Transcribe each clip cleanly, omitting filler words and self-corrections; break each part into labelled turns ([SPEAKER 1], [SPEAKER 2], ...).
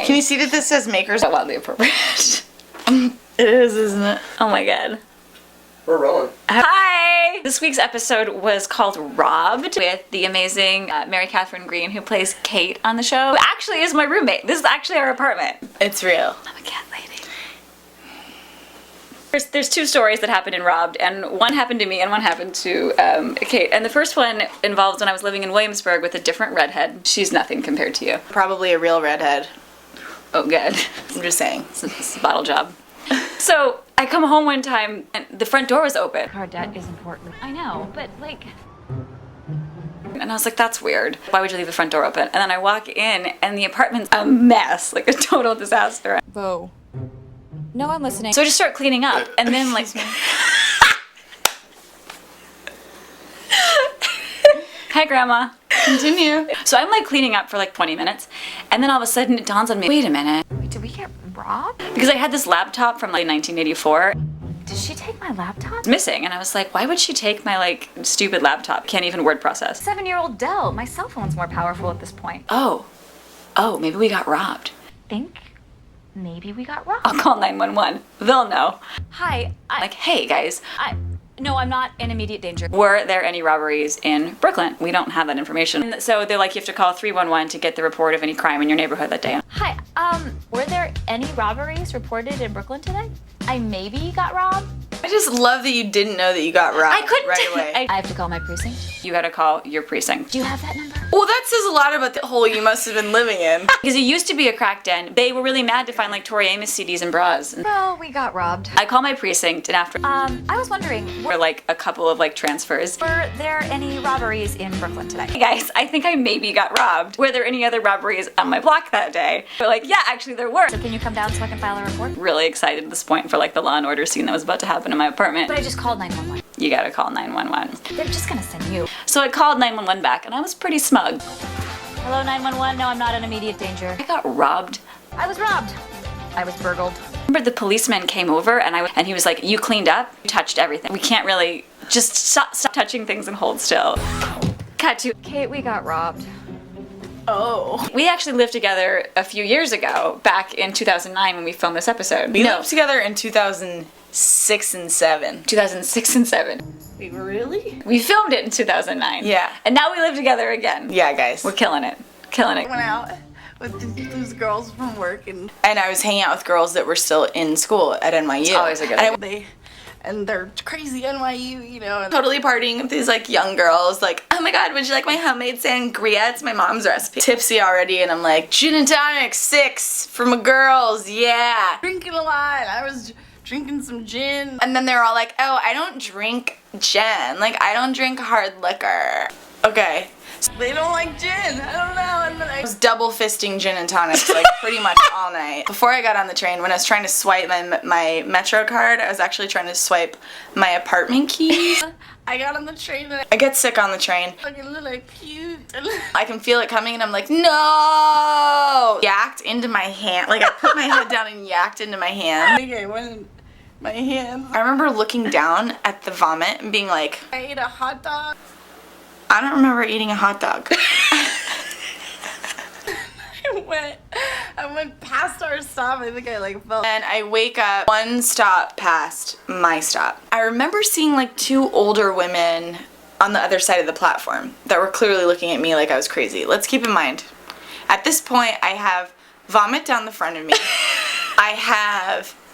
[SPEAKER 1] Can you see that this says makers?
[SPEAKER 2] So wildly appropriate.
[SPEAKER 1] It is, isn't it?
[SPEAKER 2] Oh my god.
[SPEAKER 3] We're rolling.
[SPEAKER 2] Hi! This week's episode was called Robbed with the amazing Mary Catherine Green, who plays Kate on the show, who actually is my roommate. This is actually our apartment.
[SPEAKER 1] It's real.
[SPEAKER 2] I'm a cat lady. There's two stories that happened in Robbed, and one happened to me and one happened to Kate. And the first one involved when I was living in Williamsburg with a different redhead. She's nothing compared to you.
[SPEAKER 1] Probably a real redhead.
[SPEAKER 2] Oh, good.
[SPEAKER 1] I'm just saying.
[SPEAKER 2] It's a bottle job. So I come home one time and the front door was open.
[SPEAKER 4] Our debt is important. I know, but like...
[SPEAKER 2] And I was like, that's weird. Why would you leave the front door open? And then I walk in and the apartment's a mess, like a total disaster.
[SPEAKER 4] Bo. No, I'm listening.
[SPEAKER 2] So I just start cleaning up and then like... Hi, Grandma.
[SPEAKER 1] Continue.
[SPEAKER 2] So I'm like cleaning up for like 20 minutes and then all of a sudden it dawns on me, wait a minute.
[SPEAKER 4] Wait, did we get robbed?
[SPEAKER 2] Because I had this laptop from like 1984.
[SPEAKER 4] Did she take my laptop?
[SPEAKER 2] It's missing, and I was like, why would she take my like stupid laptop? Can't even word process.
[SPEAKER 4] 7-year-old Dell. My cell phone's more powerful at this point.
[SPEAKER 2] Oh, maybe we got robbed.
[SPEAKER 4] Think maybe we got robbed.
[SPEAKER 2] I'll call 911. They'll know.
[SPEAKER 4] Hi,
[SPEAKER 2] Like, hey guys,
[SPEAKER 4] no, I'm not in immediate danger.
[SPEAKER 2] were there any robberies in Brooklyn? We don't have that information. And so they're like, you have to call 311 to get the report of any crime in your neighborhood that day.
[SPEAKER 4] Hi, were there any robberies reported in Brooklyn today? I maybe got robbed.
[SPEAKER 1] I just love that you didn't know that you got robbed
[SPEAKER 2] I couldn't
[SPEAKER 1] right away.
[SPEAKER 4] I have to call my precinct.
[SPEAKER 2] You gotta call your precinct.
[SPEAKER 4] Do you have that number?
[SPEAKER 1] Well, that says a lot about the hole you must have been living in.
[SPEAKER 2] Because it used to be a crack den. They were really mad to find like Tori Amos CDs and bras. And
[SPEAKER 4] Well, we got robbed.
[SPEAKER 2] I call my precinct and after
[SPEAKER 4] I was wondering,
[SPEAKER 2] for like a couple of like transfers.
[SPEAKER 4] were there any robberies in Brooklyn today?
[SPEAKER 2] Hey guys, I think I maybe got robbed. Were there any other robberies on my block that day? They're like, yeah, actually there were.
[SPEAKER 4] So can you come down so I can file a report?
[SPEAKER 2] Really excited at this point for like the Law and Order scene that was about to happen in my apartment.
[SPEAKER 4] But I just called 911.
[SPEAKER 2] You gotta call 911.
[SPEAKER 4] They're just gonna send you.
[SPEAKER 2] So I called 911 back and I was pretty smug.
[SPEAKER 4] Hello, 911. No, I'm not in immediate danger.
[SPEAKER 2] I got robbed.
[SPEAKER 4] I was robbed. I was burgled.
[SPEAKER 2] Remember the policeman came over and he was like, you cleaned up? You touched everything. We can't really just stop touching things and hold still. Cut to
[SPEAKER 4] Kate, we got robbed.
[SPEAKER 1] Oh.
[SPEAKER 2] we actually lived together a few years ago, back in 2009 when we filmed this episode.
[SPEAKER 1] We lived together in 2006 and 7.
[SPEAKER 2] 2006 and 7.
[SPEAKER 1] Wait, really?
[SPEAKER 2] We filmed it in 2009.
[SPEAKER 1] Yeah.
[SPEAKER 2] And now we live together again.
[SPEAKER 1] Yeah, guys.
[SPEAKER 2] We're killing it. Killing it.
[SPEAKER 1] Went out with these girls from work and I was hanging out with girls that were still in school at NYU.
[SPEAKER 2] It's always a good idea.
[SPEAKER 1] And they're crazy NYU, you know, and totally partying with these like young girls, like, oh my god, would you like my homemade sangria? It's my mom's recipe. Tipsy already, and I'm like, gin and tonic 6 for my girls, yeah. Drinking a lot. I was drinking some gin. And then they were all like, oh, I don't drink gin. Like, I don't drink hard liquor. Okay. They don't like gin. I don't know. And then I was double fisting gin and tonics like pretty much all night. Before I got on the train, when I was trying to swipe my Metro card, I was actually trying to swipe my apartment keys. I got on the train and I get sick on the train. Looking a little cute. I can feel it coming and I'm like, no! Yacked into my hand. Like I put my head down and yacked into my hand. Okay, when my hand. I remember looking down at the vomit and being like, I ate a hot dog. I don't remember eating a hot dog. I went past our stop. I think I like fell. And I wake up one stop past my stop. I remember seeing like 2 older women on the other side of the platform that were clearly looking at me like I was crazy. Let's keep in mind, at this point I have vomit down the front of me.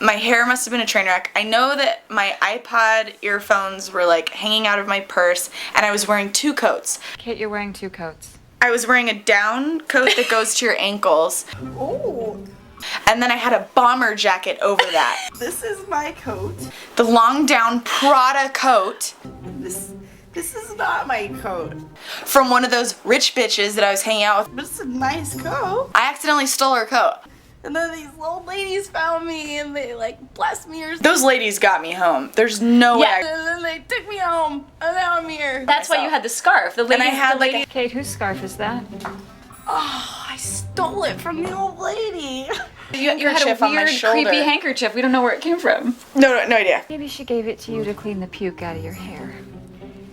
[SPEAKER 1] My hair must have been a train wreck. I know that my iPod earphones were like hanging out of my purse and I was wearing 2 coats.
[SPEAKER 4] Kate, you're wearing 2 coats.
[SPEAKER 1] I was wearing a down coat that goes to your ankles. Ooh. And then I had a bomber jacket over that. This is my coat. The long down Prada coat. This is not my coat. From one of those rich bitches that I was hanging out with. But it's a nice coat. I accidentally stole her coat. And then these old ladies found me and they like blessed me or something. Those ladies got me home. There's no way. And then they took me home and now I'm here.
[SPEAKER 2] That's why you had the scarf. The lady,
[SPEAKER 1] and I had like
[SPEAKER 4] Kate, whose scarf is that?
[SPEAKER 1] Oh, I stole it from the old lady.
[SPEAKER 2] You had a weird, creepy handkerchief. We don't know where it came from.
[SPEAKER 1] No idea.
[SPEAKER 4] Maybe she gave it to you to clean the puke out of your hair.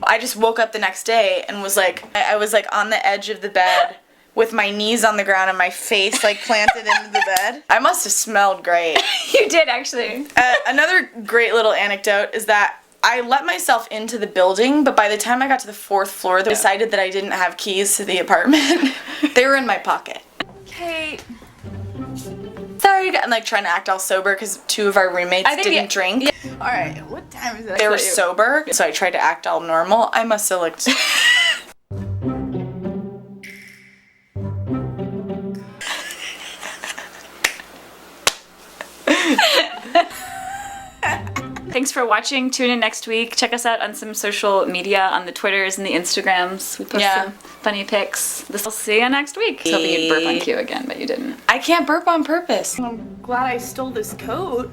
[SPEAKER 1] I just woke up the next day and was like, I was like on the edge of the bed with my knees on the ground and my face like planted into the bed. I must have smelled great.
[SPEAKER 2] You did, actually.
[SPEAKER 1] Another great little anecdote is that I let myself into the building, but by the time I got to the 4th floor, they decided that I didn't have keys to the apartment. They were in my pocket.
[SPEAKER 2] Kate.
[SPEAKER 1] Sorry, I'm like trying to act all sober because 2 of our roommates didn't drink.
[SPEAKER 2] Yeah.
[SPEAKER 1] Alright, what time is it? They were sober, so I tried to act all normal. I must have looked...
[SPEAKER 2] Thanks for watching. Tune in next week. Check us out on some social media, on the Twitters and the Instagrams. We post some funny pics. We'll see you next week. I was hoping you'd burp on cue again, but you didn't.
[SPEAKER 1] I can't burp on purpose. I'm glad I stole this coat.